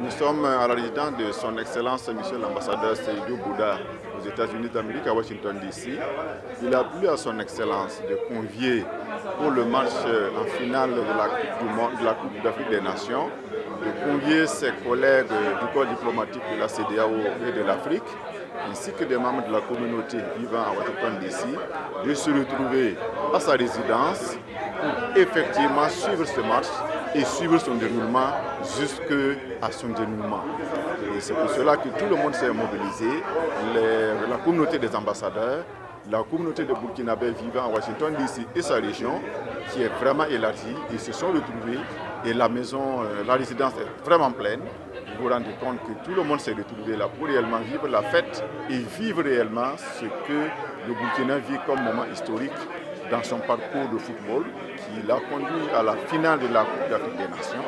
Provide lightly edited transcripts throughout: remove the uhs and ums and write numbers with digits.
Nous sommes à la résidence de son Excellence Monsieur l'ambassadeur Seydou Bouda aux États-Unis d'Amérique à Washington DC. Il a plu à son Excellence de convier pour le match en finale de la Coupe d'Afrique des Nations, de convier ses collègues du corps diplomatique de la CEDEAO et de l'Afrique, ainsi que des membres de la communauté vivant à Washington DC, de se retrouver à sa résidence pour effectivement suivre ce match et suivre son déroulement jusqu'à son dénouement. Et c'est pour cela que tout le monde s'est mobilisé, la communauté des ambassadeurs, la communauté de Burkinabés vivant à Washington DC et sa région, qui est vraiment élargie, ils se sont retrouvés et la maison, la résidence est vraiment pleine. Vous vous rendez compte que tout le monde s'est retrouvé là pour réellement vivre la fête et vivre réellement ce que le Burkina vit comme moment historique dans son parcours de football qui l'a conduit à la finale de la Coupe d'Afrique des Nations.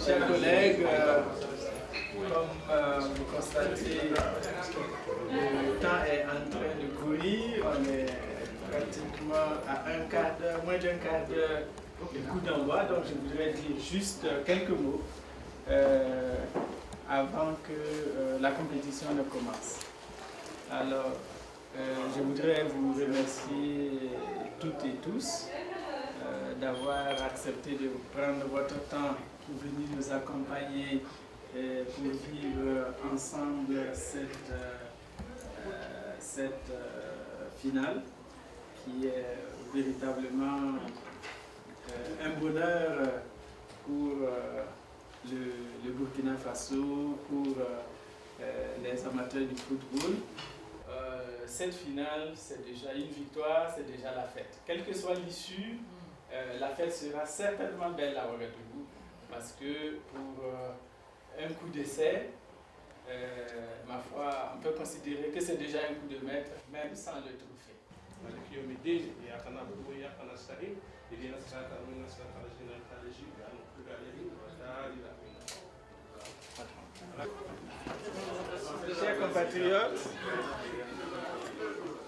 Chers collègues, comme vous constatez, le temps est en train de courir. On est pratiquement à moins d'un quart d'heure du coup d'envoi. Donc je voudrais dire juste quelques mots avant que la compétition ne commence. Alors, je voudrais vous remercier toutes et tous d'avoir accepté de prendre votre temps pour venir nous accompagner pour vivre ensemble cette finale qui est véritablement un bonheur pour le Burkina Faso, pour les amateurs du football. Cette finale, c'est déjà une victoire, c'est déjà la fête. Quelle que soit l'issue, la fête sera certainement belle à Ouagadougou parce que pour un coup d'essai, ma foi, on peut considérer que c'est déjà un coup de maître, même sans le trophée. Chers compatriotes,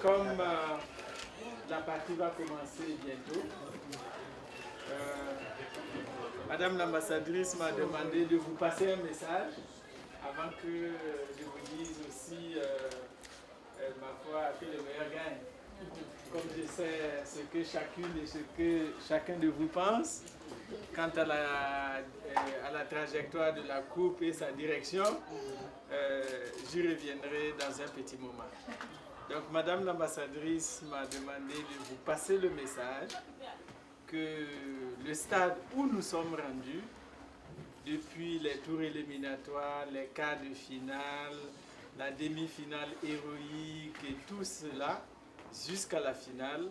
comme la partie va commencer bientôt, Madame l'ambassadrice m'a demandé de vous passer un message avant que je vous dise aussi, ma foi, que le meilleur gagne. Comme je sais ce que chacune et ce que chacun de vous pense quant à la trajectoire de la coupe et sa direction, j'y reviendrai dans un petit moment. Donc, Madame l'ambassadrice m'a demandé de vous passer le message que le stade où nous sommes rendus, depuis les tours éliminatoires, les quarts de finale, la demi-finale héroïque et tout cela, jusqu'à la finale,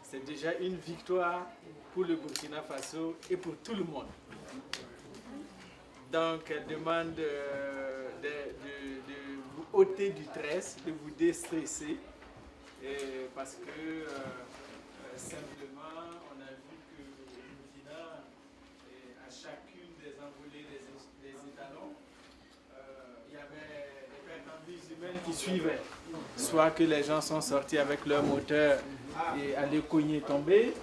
c'est déjà une victoire pour le Burkina Faso et pour tout le monde. Donc, elle demande de vous ôter du stress, de vous déstresser, parce que simplement, on a vu que le Burkina, à chacune des envolées des étalons, il y avait des pertes humaines qui suivaient. Soit que les gens sont sortis avec leur moteur et allaient cogner, tomber,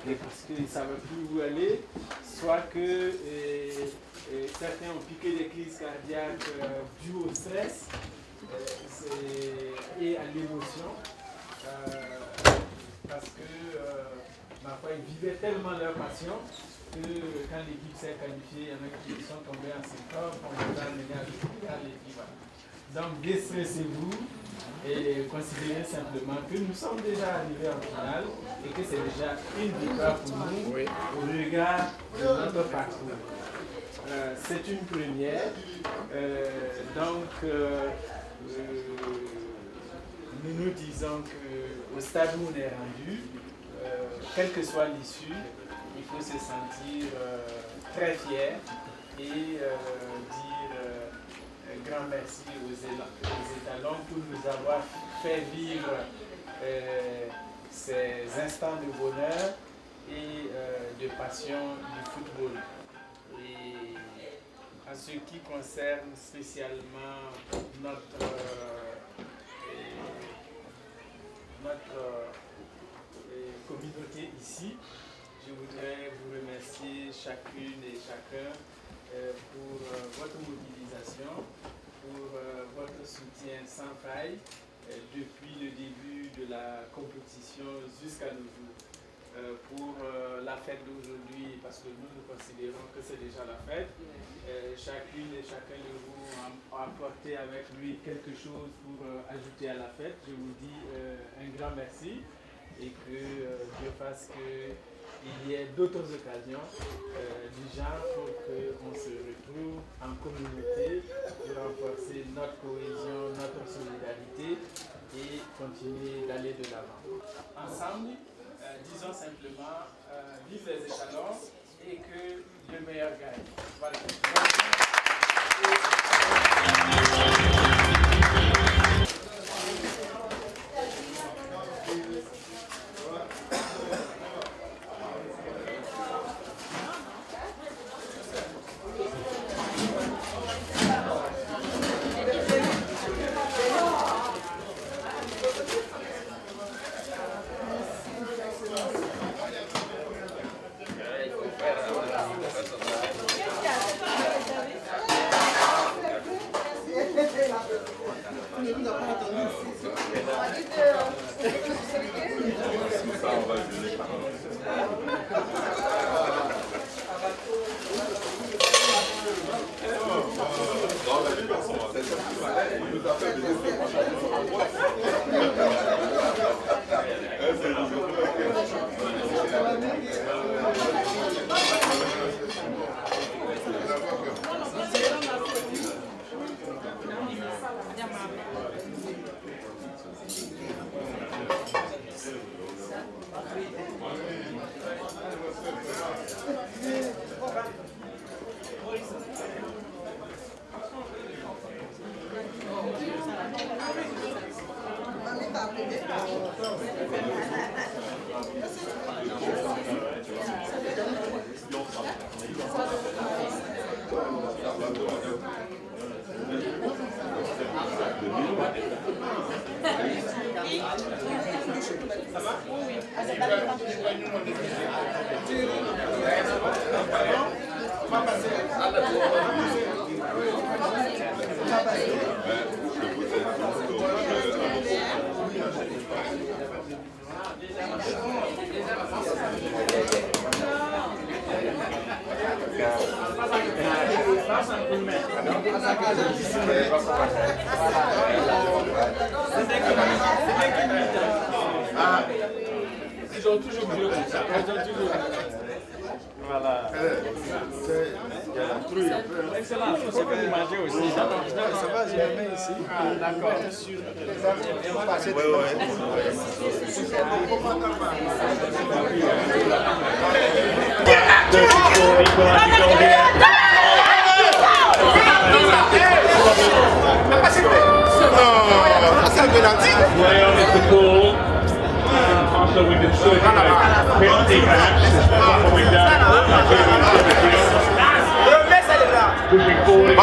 et parce qu'ils ne savaient plus où aller, soit que certains ont piqué des crises cardiaques dues au stress et à l'émotion, parce que parfois ils vivaient tellement leur passion que quand l'équipe s'est qualifiée, il y en a qui sont tombés en syncope, on les a amenés à l'hôpital et puis voilà. Donc déstressez-vous et considérez simplement que nous sommes déjà arrivés en finale et que c'est déjà une victoire pour nous au regard de notre parcours. C'est une première, donc nous disons qu'au stade où on est rendu, quelle que soit l'issue, il faut se sentir très fier et dire grand merci aux étalons pour nous avoir fait vivre ces instants de bonheur et de passion du football. Et en ce qui concerne spécialement notre communauté ici, je voudrais vous remercier chacune et chacun pour votre mobilisation, pour votre soutien sans faille depuis le début de la compétition jusqu'à nos jours. Pour la fête d'aujourd'hui, parce que nous considérons que c'est déjà la fête. Chacune et chacun de vous a apporté avec lui quelque chose pour ajouter à la fête. Je vous dis un grand merci et que Dieu fasse qu'il y ait d'autres occasions du genre pour qu'on se retrouve en communauté pour renforcer notre cohésion, notre solidarité et continuer d'aller de l'avant. Ensemble, disons simplement, vive les étalons et que le meilleur gagne. Voilà. Passa por mim. Ils ont toujours mieux comme ça. Voilà. Excellent. C'est que vous mangez aussi. Ça va, je le mets ici. D'accord. So we can sort of penalty perhaps coming down. Pushing forward.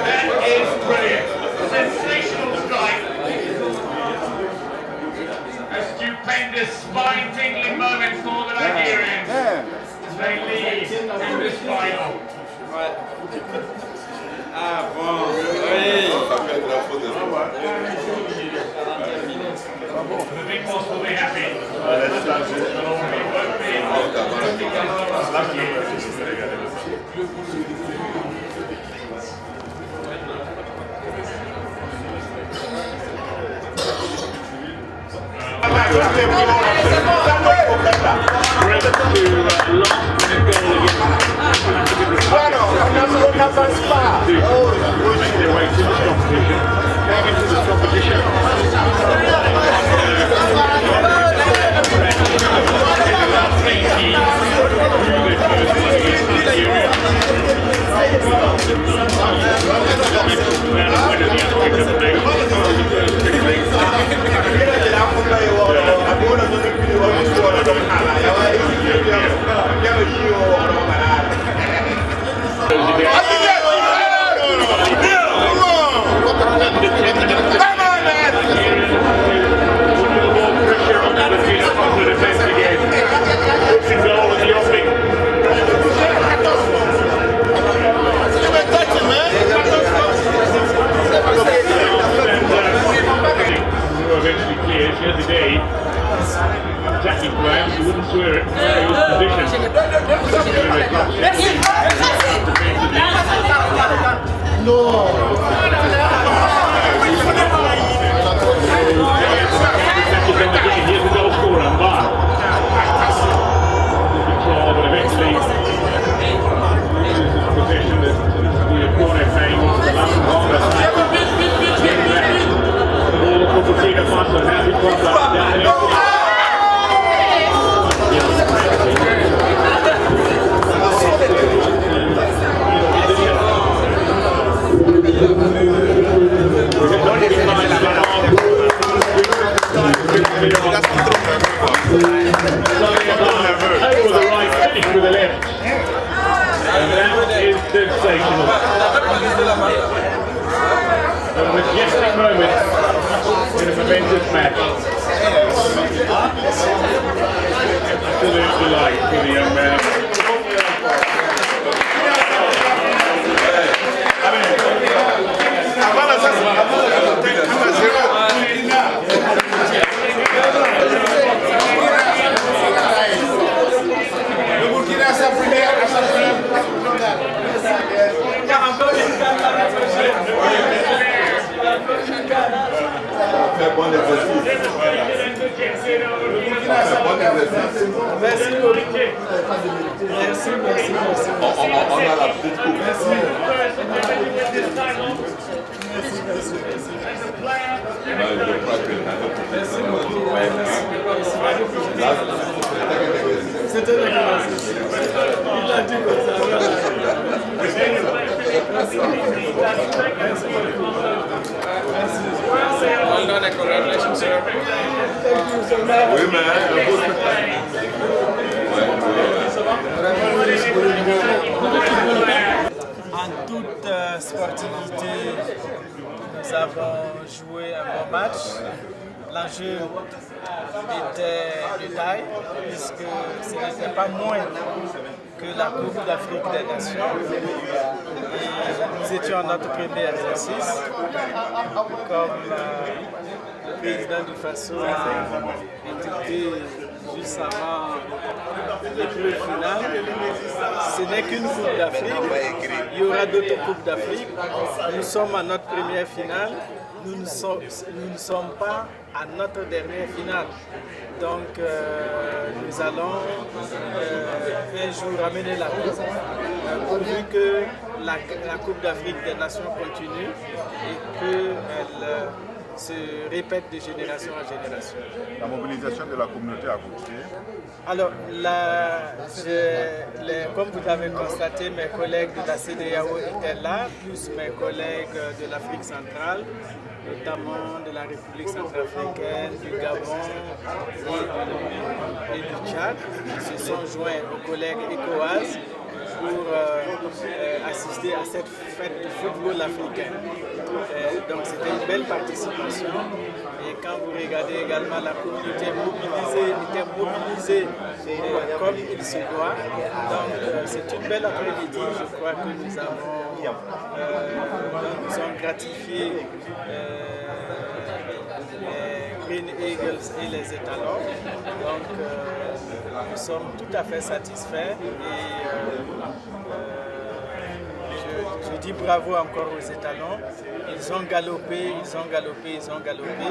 That is brilliant. Sensational strike. A stupendous, spine-tingling moment for the Nigerians. They lead in this final. Ah bon, oui. The big boss will be happy. Jackie Graham, you wouldn't swear it, he was positioned. No! Here's the goal scorer, Mbar. Control, but eventually possession that the opponent paying off the last corner. The ball for Burkina Faso, has it crossed down the over the right, finish with the left. And that is sensational. A majestic moment in a momentous match. Absolute delight for the young man. Merci beaucoup. Merci. On a la petite coupe. Merci. Merci beaucoup. C'était la classe. Il a dit comme ça. Well done and congratulations, sir. Thank you so much. Oui, mais... sportivité, nous avons joué un bon match. L'enjeu était de taille, puisque ce n'était pas moins que la Coupe d'Afrique des Nations. Et nous étions à notre premier exercice. Comme le président du FASO a indiqué juste avant l'épreuve finale, ce n'est qu'une Coupe d'Afrique. Il y aura d'autres Coupes d'Afrique. Nous sommes à notre première finale. Nous ne sommes pas à notre dernière finale. Donc nous allons un jour ramener la coupe, pourvu que la Coupe d'Afrique des Nations continue et qu'elle se répète de génération en génération. La mobilisation de la communauté a continué. Alors, comme vous l'avez constaté, mes collègues de la CEDEAO étaient là, plus mes collègues de l'Afrique centrale, notamment de la République centrafricaine, du Gabon et du Tchad, qui se sont joints aux collègues ECOWAS pour assister à cette fête du football africain. Donc c'était une belle participation et quand vous regardez également la communauté était mobilisée comme il se doit. Donc c'est une belle après-midi, je crois que nous sommes gratifiés les Green Eagles et les étalons. Donc nous sommes tout à fait satisfaits et je dis bravo encore aux étalons. Ils ont galopé, ils ont galopé, ils ont galopé. Et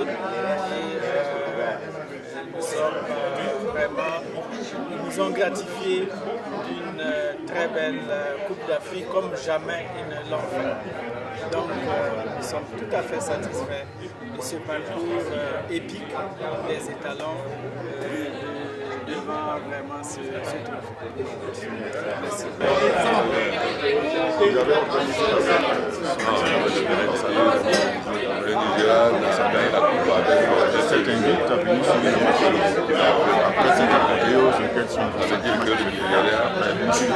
nous sommes ils nous ont gratifiés d'une très belle Coupe d'Afrique comme jamais ils ne l'ont fait. Donc nous sommes tout à fait satisfaits de ce parcours épique des étalons devant vraiment ce trophée. Merci. Vous avez organisé le Nigeria a gagné la coupe avec cet invite à venir suivre le match. Après cette apogéose, quels sont vos c'est-à-dire que le Nigeria a bien sûr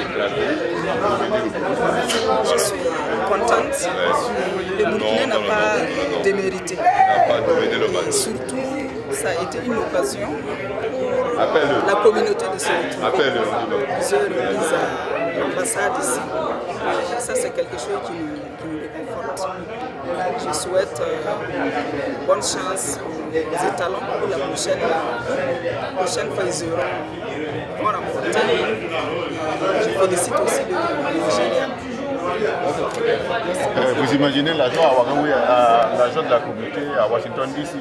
éclaté. Je suis contente. Le Burkina n'a pas démérité. N'a pas dominé le match. Surtout, ça a été une occasion pour la communauté de se retrouver. Plusieurs reprises à l'ambassade ici. Ça, c'est quelque chose qui nous réconforte. Je souhaite bonne chance aux étalons pour la prochaine fois ils vont remporter. Je félicite aussi le Nigeria. Vous imaginez la joie de la communauté à Washington DC ici?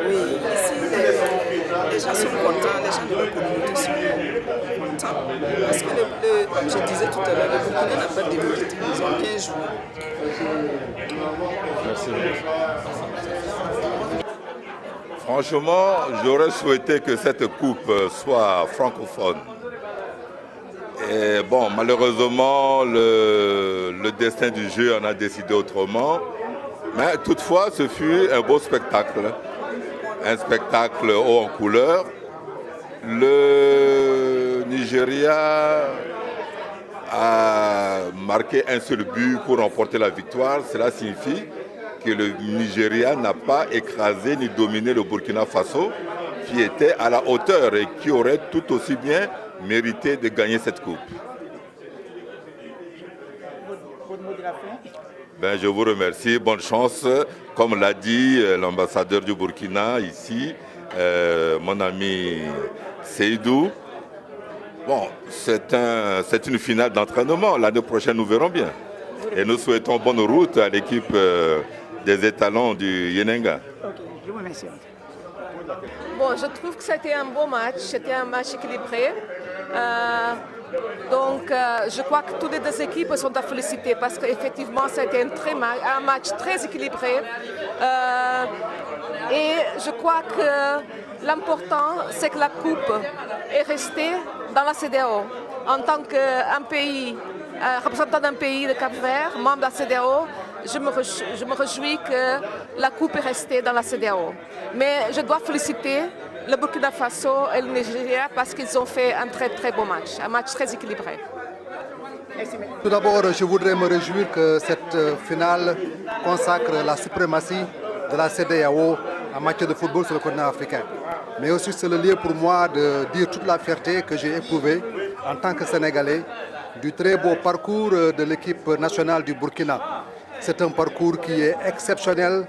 Oui, ici les gens sont contents, les gens de la communauté sont contents. Parce que, comme je disais tout à l'heure, le Burkina n'a pas démérité, ils ont bien joué. Merci. Franchement, j'aurais souhaité que cette coupe soit francophone. Et bon, malheureusement, le destin du jeu en a décidé autrement. Mais toutefois, ce fut un beau spectacle. Un spectacle haut en couleur. Le Nigeria a marqué un seul but pour remporter la victoire. Cela signifie que le Nigeria n'a pas écrasé ni dominé le Burkina Faso, qui était à la hauteur et qui aurait tout aussi bien mérité de gagner cette coupe. Ben, je vous remercie, bonne chance. Comme l'a dit l'ambassadeur du Burkina ici, mon ami Seydou, bon, c'est une finale d'entraînement. L'année prochaine, nous verrons bien. Et nous souhaitons bonne route à l'équipe des étalons du Yenenga. Ok, je vous remercie. Bon, je trouve que c'était un beau match, c'était un match équilibré. Je crois que toutes les deux équipes sont à féliciter parce qu'effectivement, c'était un match très équilibré. Et je crois que l'important, c'est que la coupe est restée dans la CEDEAO. En tant qu'un pays, représentant d'un pays de Cap-Vert, membre de la CEDEAO, je me réjouis que la coupe est restée dans la CEDEAO. Mais je dois féliciter le Burkina Faso et le Nigeria parce qu'ils ont fait un très très beau match, un match très équilibré. Tout d'abord, je voudrais me réjouir que cette finale consacre la suprématie de la CEDEAO en matière de football sur le continent africain. Mais aussi c'est le lieu pour moi de dire toute la fierté que j'ai éprouvée en tant que Sénégalais du très beau parcours de l'équipe nationale du Burkina. C'est un parcours qui est exceptionnel,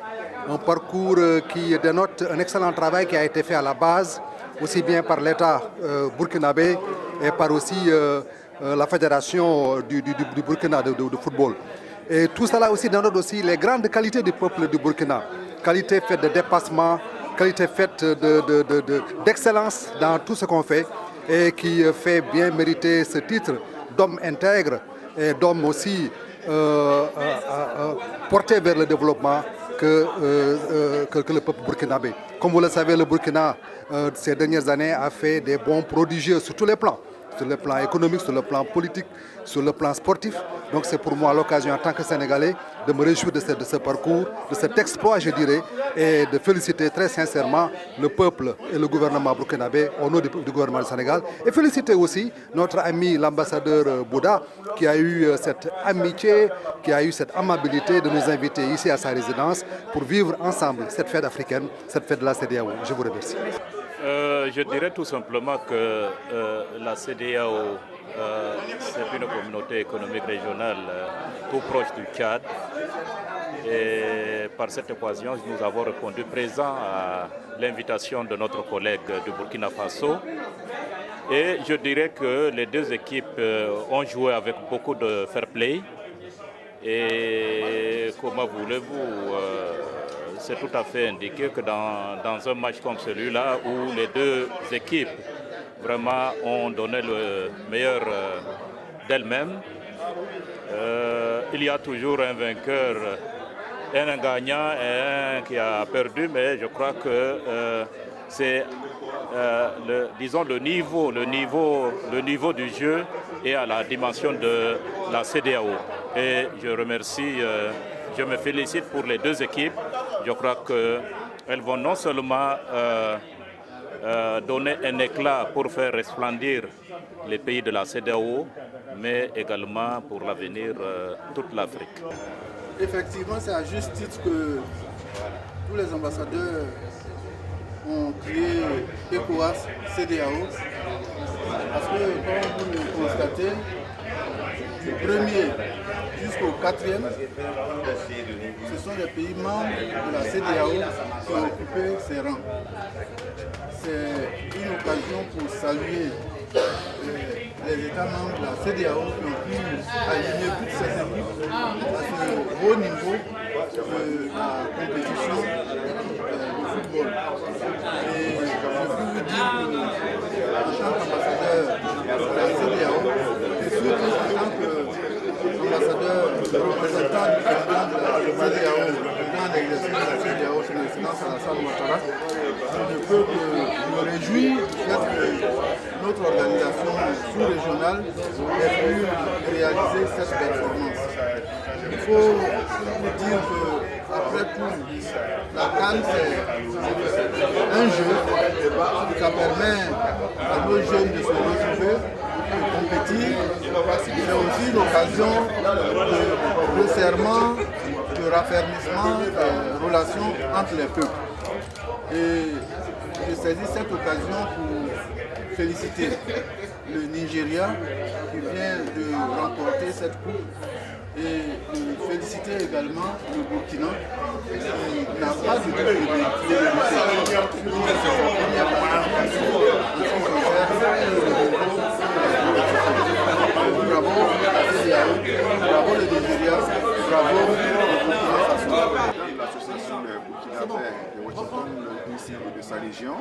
un parcours qui dénote un excellent travail qui a été fait à la base, aussi bien par l'État burkinabé et par aussi la fédération du Burkina de football. Et tout cela aussi dénote aussi les grandes qualités du peuple du Burkina. Qualité faite de dépassement, qualité faite d'excellence dans tout ce qu'on fait et qui fait bien mériter ce titre d'homme intègre et d'homme aussi porté vers le développement que le peuple burkinabé. Comme vous le savez, le Burkina, ces dernières années, a fait des bons prodigieux sur tous les plans. Sur le plan économique, sur le plan politique, sur le plan sportif. Donc c'est pour moi l'occasion en tant que Sénégalais de me réjouir de ce parcours, de cet exploit je dirais, et de féliciter très sincèrement le peuple et le gouvernement burkinabé au nom du gouvernement du Sénégal. Et féliciter aussi notre ami l'ambassadeur Bouda qui a eu cette amitié, qui a eu cette amabilité de nous inviter ici à sa résidence pour vivre ensemble cette fête africaine, cette fête de la CEDEAO. Je vous remercie. Je dirais tout simplement que la CEDEAO, c'est une communauté économique régionale tout proche du Tchad. Et par cette occasion, nous avons répondu présent à l'invitation de notre collègue du Burkina Faso. Et je dirais que les deux équipes ont joué avec beaucoup de fair play. Et comment voulez-vous, c'est tout à fait indiqué que dans un match comme celui-là, où les deux équipes vraiment ont donné le meilleur d'elles-mêmes, il y a toujours un vainqueur, un gagnant et un qui a perdu, mais je crois que c'est disons le niveau du jeu est à la dimension de la CEDEAO. Et je me félicite pour les deux équipes. Je crois qu'elles vont non seulement donner un éclat pour faire resplendir les pays de la CEDEAO, mais également pour l'avenir toute l'Afrique. Effectivement, c'est à juste titre que tous les ambassadeurs ont créé ECOWAS, CEDEAO, parce que comme vous le constatez, du premier jusqu'au quatrième, ce sont les pays membres de la CEDEAO qui ont occupé ces rangs. C'est une occasion pour saluer les États membres de la CEDEAO qui ont pu aligner toutes ces équipes à ce haut niveau de la compétition de football. Et je peux vous dire qu'en tant qu'ambassadeur de la CEDEAO, et surtout en tant qu'ambassadeur représentant du président de la CEDEAO, le président d'exercice de la CEDEAO, son excellence Alassane Ouattara, je ne peux que me réjouir du fait que notre organisation sous-régionale ait pu réaliser cette performance. Il faut dire qu'après tout, la CAN c'est un jeu, ça permet à nos jeunes de se retrouver, de compétir. C'est aussi l'occasion de resserrement, de raffermissement des relations entre les peuples. Et je saisis cette occasion pour féliciter le Nigeria qui vient de remporter cette coupe et de féliciter également le Burkina qui n'a pas du tout de débuté. C'est sa première participation en ce qui concerne le niveau. Bravo la CEDEAO, bravo le Nigeria, bravo le Burkina Faso. L'association burkinabé de Washington DC et de sa région.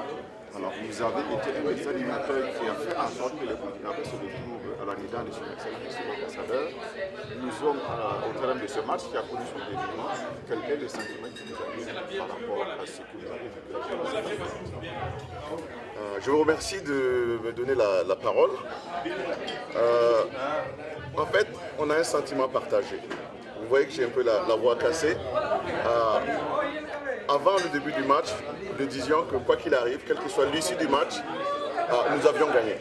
Alors vous avez été un des animateurs qui a fait en sorte que le Burkinabé se retrouve à la résidence de son excellence l'ambassadeur. Nous sommes au terme de ce match qui a connu son dénouement. Quel est le sentiment qui vous anime par rapport à ce que vous avez vécu? Je vous remercie de me donner la parole. En fait, on a un sentiment partagé. Vous voyez que j'ai un peu la voix cassée. Avant le début du match, nous disions que quoi qu'il arrive, quelle que soit l'issue du match, nous avions gagné.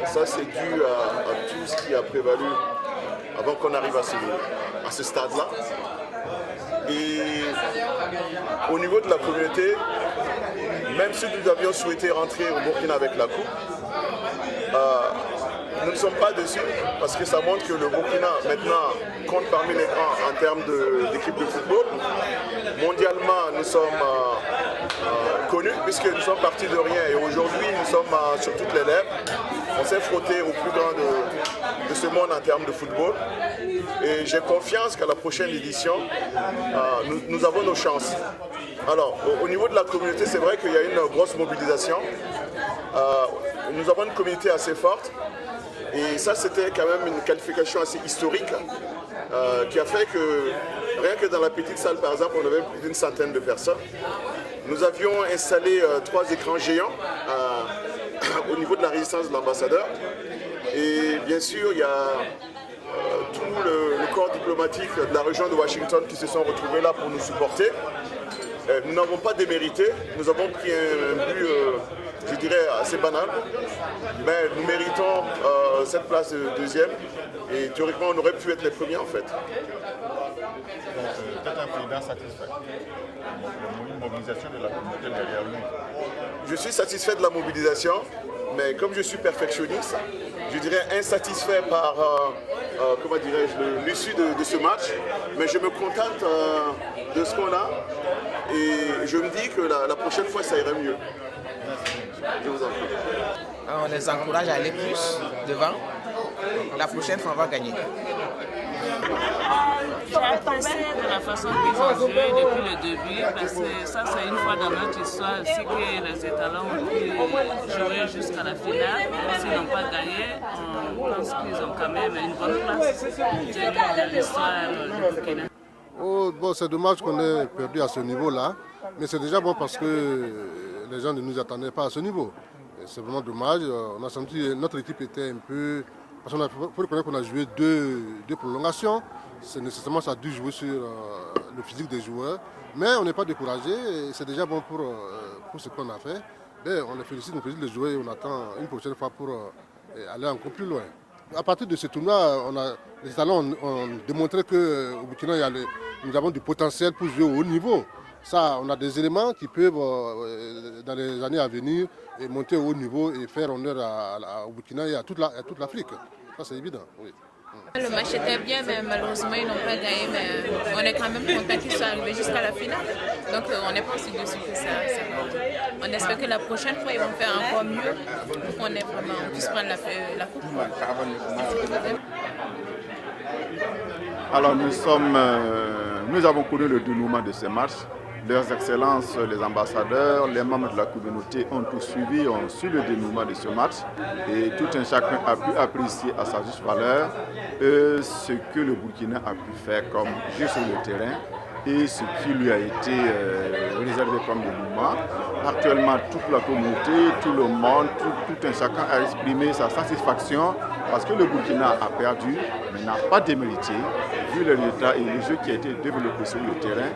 Ça, c'est dû à tout ce qui a prévalu avant qu'on arrive à ce stade-là. Et au niveau de la communauté, même si nous avions souhaité rentrer au Burkina avec la coupe, nous ne sommes pas dessus parce que ça montre que le Burkina maintenant compte parmi les grands en termes d'équipe de football. Mondialement, nous sommes connus puisque nous sommes partis de rien et aujourd'hui nous sommes sur toutes les lèvres. On s'est frotté au plus grand de ce monde en termes de football et j'ai confiance qu'à la prochaine édition, nous avons nos chances. Alors, au niveau de la communauté, c'est vrai qu'il y a une grosse mobilisation. Nous avons une communauté assez forte. Et ça, c'était quand même une qualification assez historique qui a fait que, rien que dans la petite salle, par exemple, on avait plus d'une centaine de personnes. Nous avions installé 3 écrans géants au niveau de la résidence de l'ambassadeur. Et bien sûr, il y a tout le corps diplomatique de la région de Washington qui se sont retrouvés là pour nous supporter. Nous n'avons pas démérité, nous avons pris un but, je dirais, assez banal, mais nous méritons cette place de deuxième et théoriquement on aurait pu être les premiers en fait. Peut-être un président satisfait. Une mobilisation de la communauté derrière lui. Je suis satisfait de la mobilisation, mais comme je suis perfectionniste, je dirais insatisfait par comment dirais-je, l'issue de ce match, mais je me contente de ce qu'on a et je me dis que la prochaine fois ça irait mieux. Je vous en prie. On les encourage à aller plus devant. La prochaine fois on va gagner. J'ai apprécié de la façon qu'ils ont joué depuis le début parce que ça c'est une fois dans notre histoire aussi que les étalons ont pu jouer jusqu'à la finale. S'ils n'ont pas gagné, on pense qu'ils ont quand même une bonne place dans l'histoire du Burkina. Oh, bon, c'est dommage qu'on ait perdu à ce niveau-là, mais c'est déjà bon parce que les gens ne nous attendaient pas à ce niveau. C'est vraiment dommage. On a senti que notre équipe était un peu... Parce qu'il faut reconnaître qu'on a joué deux prolongations. C'est nécessairement ça a dû jouer sur le physique des joueurs. Mais on n'est pas découragé. C'est déjà bon pour ce qu'on a fait. Et on les félicite les joueurs et on attend une prochaine fois pour aller encore plus loin. À partir de ce tournoi, les talents ont démontré qu'au Burkina, nous avons du potentiel pour jouer au haut niveau. Ça, on a des éléments qui peuvent, dans les années à venir, monter au haut niveau et faire honneur au Burkina et à toute l'Afrique. Ça, c'est évident, oui. Le match était bien, mais malheureusement, ils n'ont pas gagné. Mais on est quand même content qu'ils soient arrivés jusqu'à la finale. Donc, on n'est pas aussi dessus que ça. On espère que la prochaine fois, ils vont faire encore mieux pour qu'on puisse prendre la coupe. Alors, nous avons connu le dénouement de ces matchs. Leurs excellences, les ambassadeurs, les membres de la communauté ont tout suivi, ont su le dénouement de ce match et tout un chacun a pu apprécier à sa juste valeur ce que le Burkina a pu faire comme jeu sur le terrain et ce qui lui a été réservé comme dénouement. Actuellement, toute la communauté, tout le monde, tout un chacun a exprimé sa satisfaction parce que le Burkina a perdu, mais n'a pas démérité, vu le résultat et le jeu qui a été développé sur le terrain.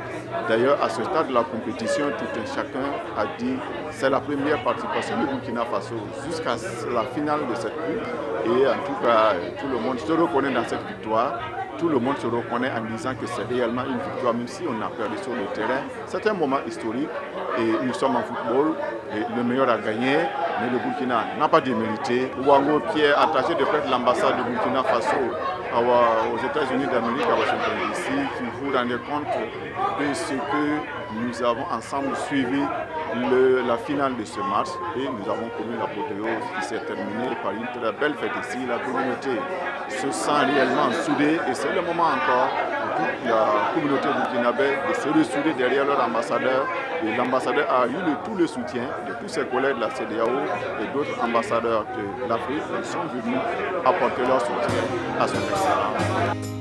D'ailleurs, à ce stade de la compétition, tout un chacun a dit que c'est la première participation du Burkina Faso jusqu'à la finale de cette coupe. Et en tout cas, tout le monde se reconnaît dans cette victoire. Tout le monde se reconnaît en disant que c'est réellement une victoire, même si on a perdu sur le terrain. C'est un moment historique et nous sommes en football. Et le meilleur a gagné, mais le Burkina n'a pas démérité. Ouango, qui est attaché de près de l'ambassade du Burkina Faso aux États-Unis d'Amérique, à Washington DC, qui vous rendez compte de ce que nous avons ensemble suivi la finale de ce match et nous avons connu l'apothéose qui s'est terminée par une très belle fête ici. La communauté se sent réellement soudée et c'est le moment encore pour toute la communauté burkinabé de se ressouder derrière leur ambassadeur. Et l'ambassadeur a eu tout le soutien de tous ses collègues de la CEDEAO et d'autres ambassadeurs de l'Afrique qui sont venus apporter leur soutien à son excellence.